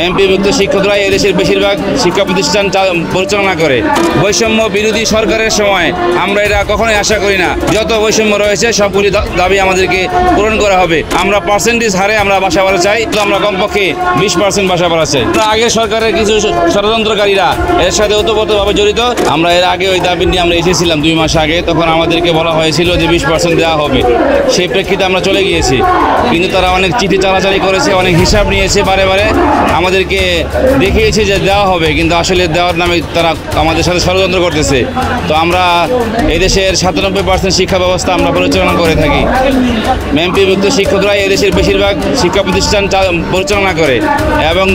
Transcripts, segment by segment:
এমপিভুক্ত শিক্ষকরা এদেশের বেশিরভাগ শিক্ষা প্রতিষ্ঠান পরিচালনা করে। বৈষম্য বিরোধী সরকারের সময় আমরা এটা কখনোই আশা করি না। যত বৈষম্য রয়েছে সবগুলি দাবি আমাদেরকে পূরণ করা হবে। আমরা পার্সেন্টেজ হারে আমরা বাসা ভাড়া চাই, তো আমরা কমপক্ষে 20% বাসা ভাড়া চাই। আগে সরকারের কিছু ষড়যন্ত্রকারীরা এর সাথে ওতপ্রোতভাবে জড়িত। আমরা এর আগে ওই দাবি নিয়ে আমরা এসেছিলাম 2 মাস আগে, তখন আমাদেরকে বলা হয়েছিল যে 20% দেওয়া হবে। সেই প্রেক্ষিতে আমরা চলে গিয়েছি, কিন্তু তারা অনেক চিঠি চালাচালি করেছে, অনেক হিসাব নিয়েছে, বারে বারে আমাদেরকে দেখিয়েছে যে দেওয়া হবে, কিন্তু আসলে দেওয়ার নামে তারা আমাদের সাথে ষড়যন্ত্র করতেছে। তো আমরা এদেশের 97% শিক্ষা ব্যবস্থা আমরা পরিচালনা করে থাকি। এমপিভুক্ত শিক্ষকরা এদেশের বেশিরভাগ শিক্ষা প্রতিষ্ঠান পরিচালনা করে এবং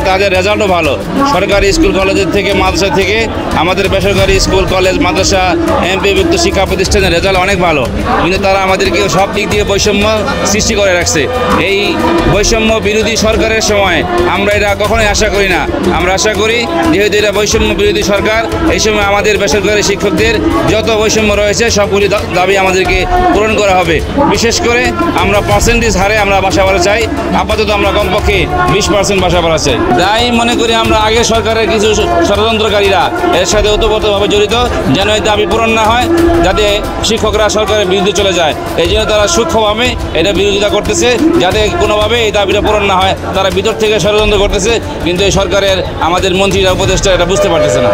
তাদের রেজাল্টও ভালো। সরকারি স্কুল কলেজের থেকে, মাদ্রাসা থেকে আমাদের বেসরকারি স্কুল কলেজ মাদ্রাসা এমপিভুক্ত শিক্ষা প্রতিষ্ঠানের রেজাল্ট অনেক ভালো, কিন্তু তারা আমাদেরকে সব দিক দিয়ে বৈষম্য সৃষ্টি করে রাখছে। এই বৈষম্য বিরোধী সরকারের সময় আমরা এটা কখনোই আশা করি না। আমরা আশা করি যেহেতু এটা বৈষম্য বিরোধী সরকার, এই সময় আমাদের বেসরকারি শিক্ষকদের যত বৈষম্য রয়েছে সবগুলি দাবি আমাদেরকে পূরণ করা হবে। বিশেষ করে আমরা পার্সেন্টেজ হারে আমরা বাসা ভাড়া চাই। আপাতত আমরা কমপক্ষে 20% বাসা ভাড়া চাই। তাই মনে করি আমরা আগে সরকারের কিছু ষড়যন্ত্রকারীরা এর সাথে ওতপ্রোতভাবে জড়িত, যেন এই দাবি পূরণ না হয়, যাতে শিক্ষকরা সরকারের বিরুদ্ধে চলে যায়। এই জন্য তারা সূক্ষ্মভাবে এটা বিরোধিতা করতেছে, যাতে কোনোভাবে এই দাবিটা পূরণ না হয়। তারা ভিতর থেকে ষড়যন্ত্র করতেছে, কিন্তু এই সরকারের আমাদের মন্ত্রীরা উপদেষ্টা এটা বুঝতে পারতেছে না।